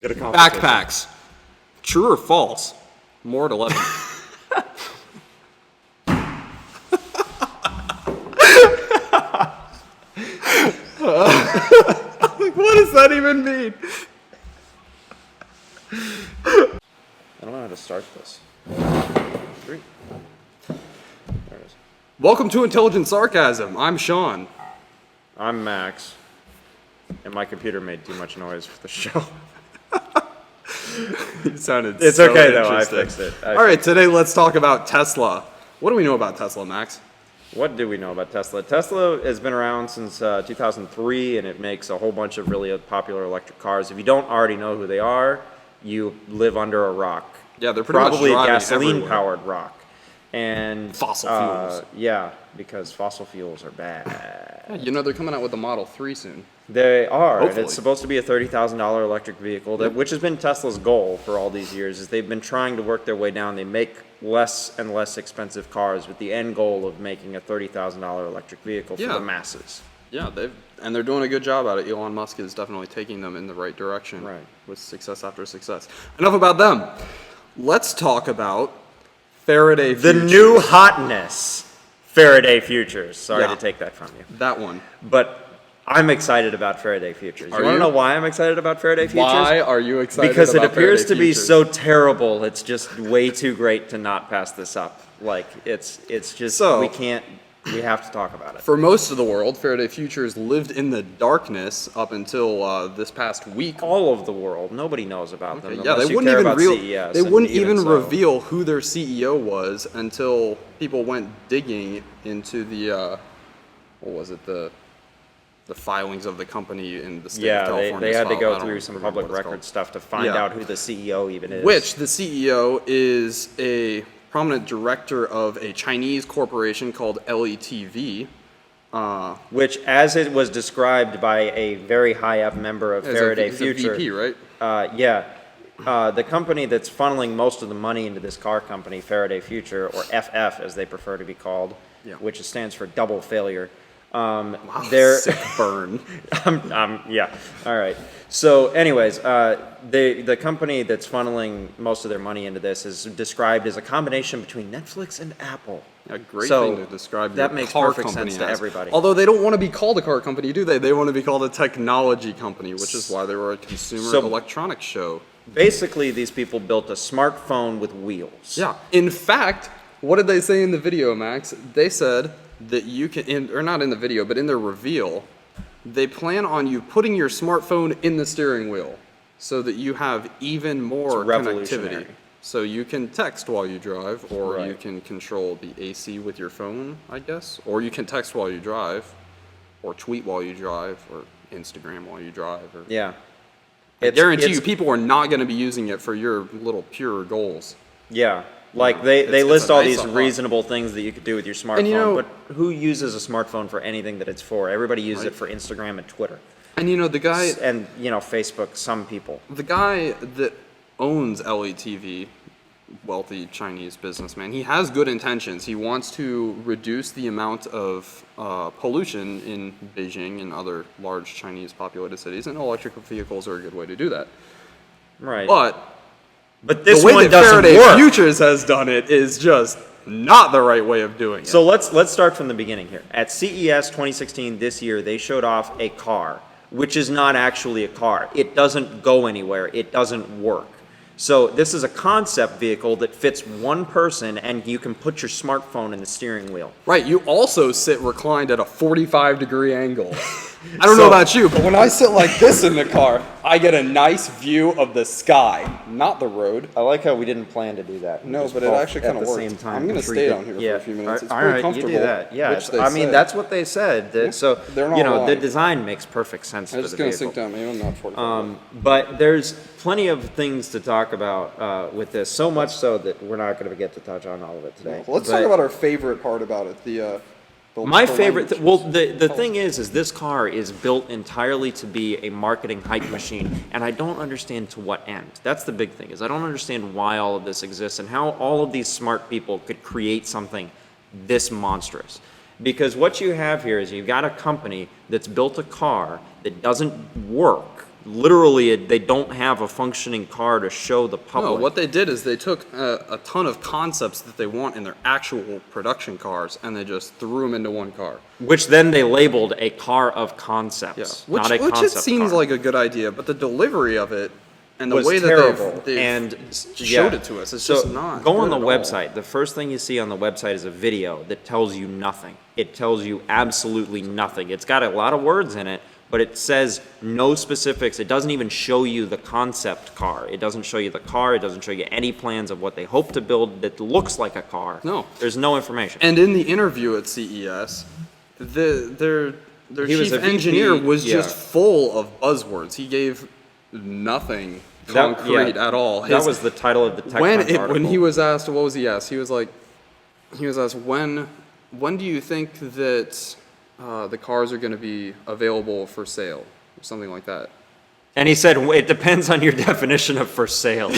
Get a competition. Backpacks. True or false? More at 11. What does that even mean? I don't know how to start this. 3. There it is. Welcome to Intelligent Sarcasm. I'm Sean. I'm Max, and my computer made too much noise for the show. You sounded It's so okay though, I interesting. fixed it. All right, today let's talk about Tesla. What do we know about Tesla, Max? What do we know about Tesla? Tesla has been around since 2003, and it makes a whole bunch of really popular electric cars. If you don't already know who they are, you live under a rock. Yeah, they're pretty much Probably a driving gasoline-powered rock. And Fossil fuels. Yeah, because fossil fuels are bad. Yeah, you know they're coming out with the Model 3 soon. They are, and Hopefully. it's supposed to be a $30,000 electric vehicle, which has been Tesla's goal for all these years. Is they've been trying to work their way down. They make less and less expensive cars with the end goal of making a $30,000 electric vehicle for Yeah. the masses. Yeah, they're doing a good job at it. Elon Musk is definitely taking them in the right direction. Right. With success after success. Enough about them. Let's talk about Faraday The Future. new hotness, Faraday Future. Sorry Yeah. to take that from you, That one. but I'm excited about Faraday Futures. Are You want you? to know why I'm excited about Faraday Futures? Why are you excited Because it about appears Faraday to be Futures? so terrible. It's just way too great to not pass this up. Like it's just So- we have to talk about it. For most of the world, Faraday Futures lived in the darkness up until this past week. All of the world, nobody knows about them. Yeah, unless they you wouldn't care even about CES, they and wouldn't even so- reveal who their CEO was until people went digging into the what was it, the filings of the company in the state of Yeah, California. they had to I go don't through some remember public what it's record called. stuff to find Yeah. out who the CEO even is. Which the CEO is a prominent director of a Chinese corporation called LETV. Which, as it was described by a very high up member of Faraday he's Future, a VP, right? The company that's funneling most of the money into this car company, Faraday Future, or FF as they prefer to be called, Yeah. which stands for double failure. Sick burn. Yeah. All right. So, anyways, the company that's funneling most of their money into this is described as a combination between Netflix and Apple. A great So, thing to describe that your makes car perfect company sense to as. everybody. Although they don't want to be called a car company, do they? They want to be called a technology company, which is why they were a consumer So- electronics show. Basically, these people built a smartphone with wheels. Yeah. In fact, what did they say in the video, Max? They said that you can, or not in the video, but in their reveal, they plan on you putting your smartphone in the steering wheel so that you have even more It's revolutionary. connectivity. So you can text while you drive, or you Right. can control the AC with your phone, I guess. Or you can text while you drive, or tweet while you drive, or Instagram while you drive. Or Yeah. I guarantee it's- you people are not going to be using it for your little pure goals. Yeah. Like they It's list a all nice these unlock. reasonable things that you could do with your smartphone, And you know- but who uses a smartphone for anything that it's for? Everybody uses Right. it for Instagram and Twitter. And you know, the guy And, Facebook, some people. that owns LETV, wealthy Chinese businessman, he has good intentions. He wants to reduce the amount of pollution in Beijing and other large Chinese populated cities, and electric vehicles are a good way to do that. Right. But this the way one that doesn't Faraday work. Futures has done it is just not the right way of doing it. So let's start from the beginning here. At CES 2016 this year, they showed off a car, which is not actually a car. It doesn't go anywhere. It doesn't work. So this is a concept vehicle that fits one person, and you can put your smartphone in the steering wheel. Right, you also sit reclined at a 45-degree angle. I don't know So- about you, but when I sit like this in the car, I get a nice view of the sky, not the road. I like how we didn't plan to do that. No, Just but it both actually at kinda the worked. same time. I'm gonna sure stay you down did. here for a few minutes. It's all very right, comfortable, You do that. Yeah, which they I mean say. that's what they said. So they're not the lying. design makes perfect sense I'm for just the gonna vehicle. sink down. Maybe I'm not 45. But there's plenty of things to talk about with this. So much so that we're not going to get to touch on all of it today. Let's But talk about our favorite part about it. my favorite. The thing is this car is built entirely to be a marketing hype machine, and I don't understand to what end. That's the big thing. Is I don't understand why all of this exists and how all of these smart people could create something this monstrous. Because what you have here is you've got a company that's built a car that doesn't work. literally, they don't have a functioning car to show the public. No, what they did is they took a ton of concepts that they want in their actual production cars, and they just threw them into one car. Which then they labeled a car of concepts, Which not a it concept seems car. like a good idea, but the delivery of it and the Was way terrible. that they've and showed it to us, it's just not go on good the at all. website. The first thing you see on the website is a video that tells you nothing. It tells you absolutely nothing. It's got a lot of words in it, but it says no specifics. It doesn't even show you the concept car. It doesn't show you the car. It doesn't show you any plans of what they hope to build that looks like a car. No. There's no information. And in the interview at CES, their He was chief a VP, engineer was yeah. just full of buzzwords. He gave nothing concrete at all. That was the title of the TechCrunch article. When he was asked, what was he asked? He was asked, when do you think that the cars are going to be available for sale, or something like that? And he said, it depends on your definition of for sale.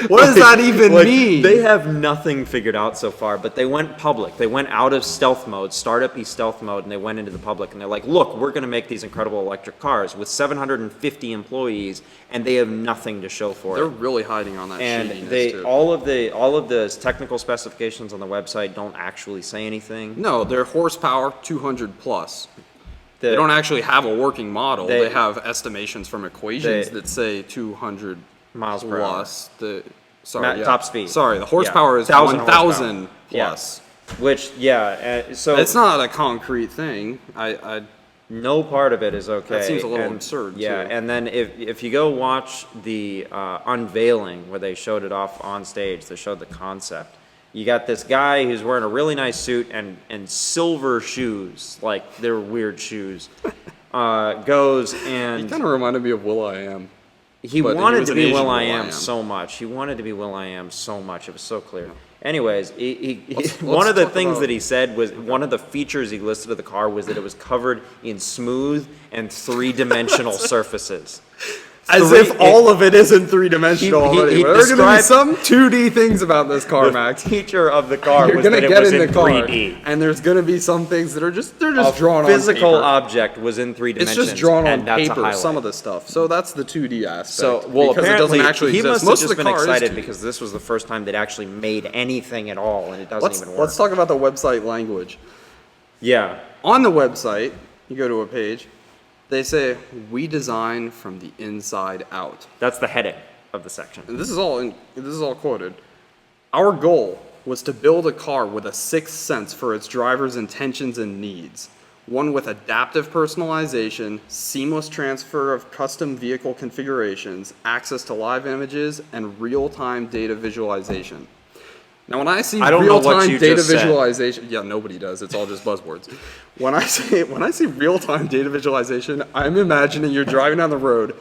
What does that even mean? They have nothing figured out so far, but they went public. They went out of stealth mode, startup-y stealth mode, and they went into the public. And they're like, look, we're going to make these incredible electric cars with 750 employees, and they have nothing to show for They're it. really hiding on that And shadiness, too. all of the technical specifications on the website don't actually say anything. No, their horsepower, 200 plus. They don't actually have a working model. They have estimations from equations that say 200 miles per hour. plus. Sorry, Top speed. Sorry, the horsepower is 1,000 1,000 Yeah. plus. Which, so It's not a concrete thing. no part of it is okay. That seems a little absurd, Yeah, too. and then if you go watch the unveiling where they showed it off on stage, they showed the concept. You got this guy who's wearing a really nice suit and silver shoes, like they're weird shoes, goes He and kind of reminded me of Will.i.am. he but he wanted was to an be Asian Will.i.am Will.i.am. so much. He wanted to be Will.i.am so much. It was so clear. Anyways, Let's one of the talk things about- that he said was one of the features he listed of the car was that it was covered in smooth and three-dimensional surfaces. As Three- if all of it isn't three-dimensional He- already. he There are going to be described- some 2D things about this car, The Max. feature of the car You're was gonna that it get was in in the car, 3D. and there's gonna be some things that are just A drawn physical on paper. object was in three It's dimensions. just drawn on and that's a paper. highlight. Some of the stuff. So that's the 2D aspect. So, well, because it apparently, doesn't actually he exist. must have Most just of the been car is excited 2D. because this was the first time they'd actually made anything at all, and it doesn't even work. Let's talk about the website language. Yeah. On the website, you go to a page. They say we design from the inside out. That's the heading of the section. And this is all quoted. Our goal was to build a car with a sixth sense for its driver's intentions and needs. One with adaptive personalization, seamless transfer of custom vehicle configurations, access to live images, and real-time data visualization. Now, when I see I don't know what real-time you data just said. visualization, yeah, nobody does. It's all just buzzwords. When I see real-time data visualization, I'm imagining you're driving down the road.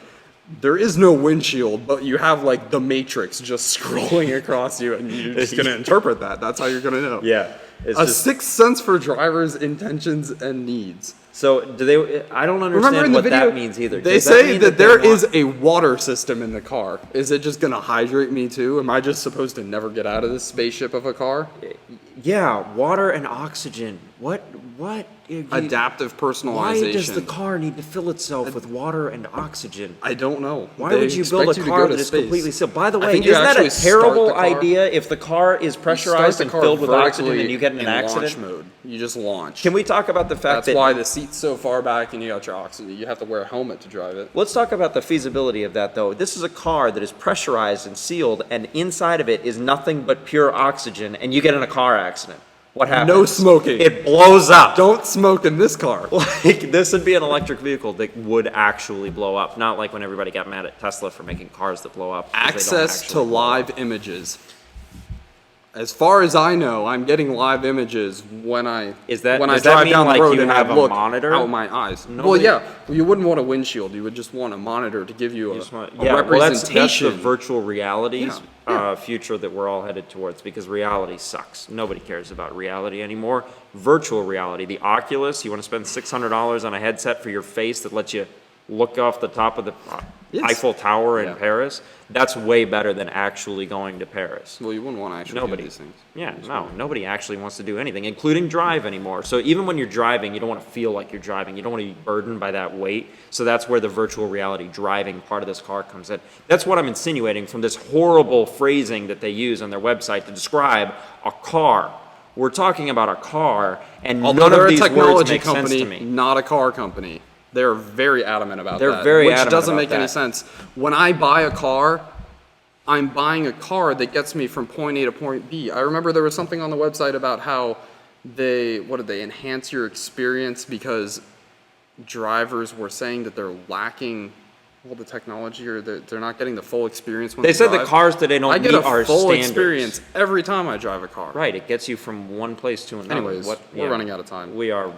There is no windshield, but you have like the Matrix just scrolling across you, and you're just gonna interpret that. That's how you're gonna know. Yeah. It's A just, sixth sense for drivers' intentions and needs. so do they? I don't Remember understand in the what video, that means either. they Does say mean that they there want- is a water system in the car. Is it just gonna hydrate me too? Am I just supposed to never get out of this spaceship of a car? Yeah, water and oxygen. What? Adaptive Why personalization. does the car need to fill itself with water and oxygen? I don't know. Why They would you build expect a to car go to that is space. completely sealed? By the I way, think you isn't that a actually start terrible the car- idea if the car is You pressurized start and the car filled with oxygen vertically and you get in an launch accident? mode. You just launch. Can we talk about the fact That's that why the seat's so far back and you got your oxygen. You have to wear a helmet to drive it. Let's talk about the feasibility of that, though. This is a car that is pressurized and sealed, and inside of it is nothing but pure oxygen, and you get in a car accident. What happens? No smoking. It blows up. Don't smoke in this car. Like, this would be an electric vehicle that would actually blow up. Not like when everybody got mad at Tesla for making cars that blow up. 'cause they don't Access to actually blow up. live images. As far as I know, I'm getting live images when I Is that- when I does that drive mean, down like, the road you and have I a look monitor? out my eyes. Well, Nobody- yeah, you wouldn't want a windshield. You would just want a monitor to give you a, Just want- a yeah, well, that's representation. the virtual reality Yeah. future that we're all headed towards, because reality sucks. Nobody cares about reality anymore. Virtual reality, the Oculus, you want to spend $600 on a headset for your face that lets you look off the top of the... Yes. Eiffel Tower in Yeah. Paris, that's way better than actually going to Paris. Well, you wouldn't want to actually Nobody. do these things. Yeah, no, nobody actually wants to do anything, including drive anymore. So even when you're driving, you don't want to feel like you're driving. You don't want to be burdened by that weight. So that's where the virtual reality driving part of this car comes in. That's what I'm insinuating from this horrible phrasing that they use on their website to describe a car. We're talking about a car, and Although none they're of a these words technology make sense company, to me. not a car company. They're very adamant about They're that. very which adamant doesn't about make any that. sense. When I buy a car, I'm buying a car that gets me from point A to point B. I remember there was something on the website about how what did they enhance your experience because drivers were saying that they're lacking all the technology or they're not getting the full experience when They said drive. the cars today don't I get meet a our full standards. experience every time I drive a car. Right, it gets you from one place to another. Anyways, we're running out of time. We are,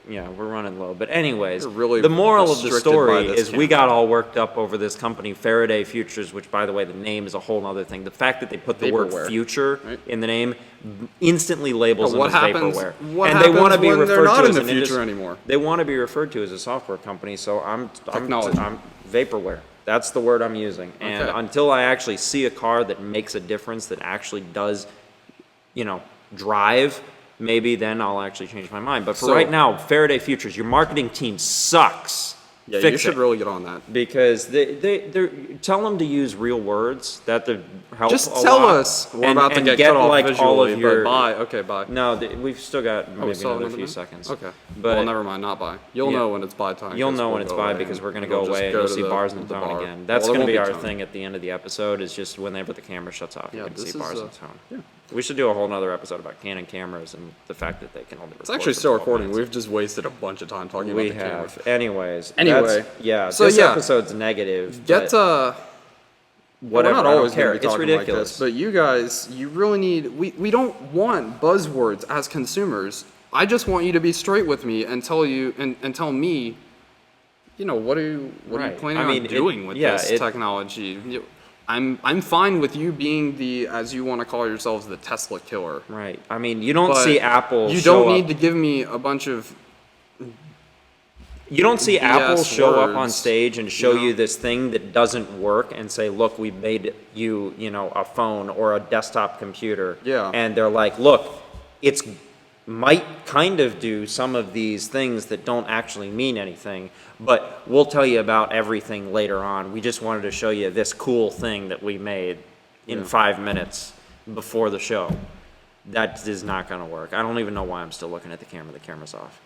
yeah, we're running low. But anyways, We're really the moral of the restricted story by this is we camera. got all worked up over this company, Faraday Futures, which, by the way, the name is a whole other thing. The fact that they put the word Vaporware, future right? in the name instantly labels them What as happens? vaporware. What and happens they want to be when they're referred not to in as the an future anymore? They want to be referred to as a software company, so I'm Technology. I'm vaporware. That's the word I'm using. And Okay. until I actually see a car that makes a difference, that actually does, drive, maybe then I'll actually change my mind. But for So- right now, Faraday Futures, your marketing team sucks. Yeah, Fix you should it. really get on that. Because they tell them to use real words. That would help Just a tell lot. us. We're And- about to and get cut off like visually, all of your. but bye. Okay, bye. No, we've still got Oh, maybe we still have another few minute? seconds. Okay. But Well, never mind, not bye. You'll Yeah. know when it's bye time. You'll 'cause know we'll when it's go bye away because and we're going to we'll go just away and go you'll to see the- bars and the tone bar. again. That's Well, there going to be won't our tone. thing at the end of the episode is just whenever the camera shuts off, Yeah, you can this see is, bars and tone. yeah. We should do a whole nother episode about Canon cameras and the fact that they can only record It's actually for still 12 recording. minutes. We've just wasted a bunch of time talking We about the camera. have. Anyways. Anyway. that's- Yeah. So, this yeah. episode's negative. Get but whatever. We're not I don't always care. going to be It's talking ridiculous. like this, but you guys, you really need. We don't want buzzwords as consumers. I just want you to be straight with me and tell you and tell me. What are you Right. planning I mean, on doing with yeah, this technology? I'm fine with you being the, as you want to call yourselves, the Tesla killer. Right. I mean, you don't But see Apple. You show don't need up- to give me a bunch of. You don't see Apple BS show up on words, stage and show you know? you this thing that doesn't work and say, look, we made you, a phone or a desktop computer. Yeah. And they're like, look, it's might kind of do some of these things that don't actually mean anything, but we'll tell you about everything later on. We just wanted to show you this cool thing that we made in 5 minutes before the show. That is not going to work. I don't even know why I'm still looking at the camera. The camera's off.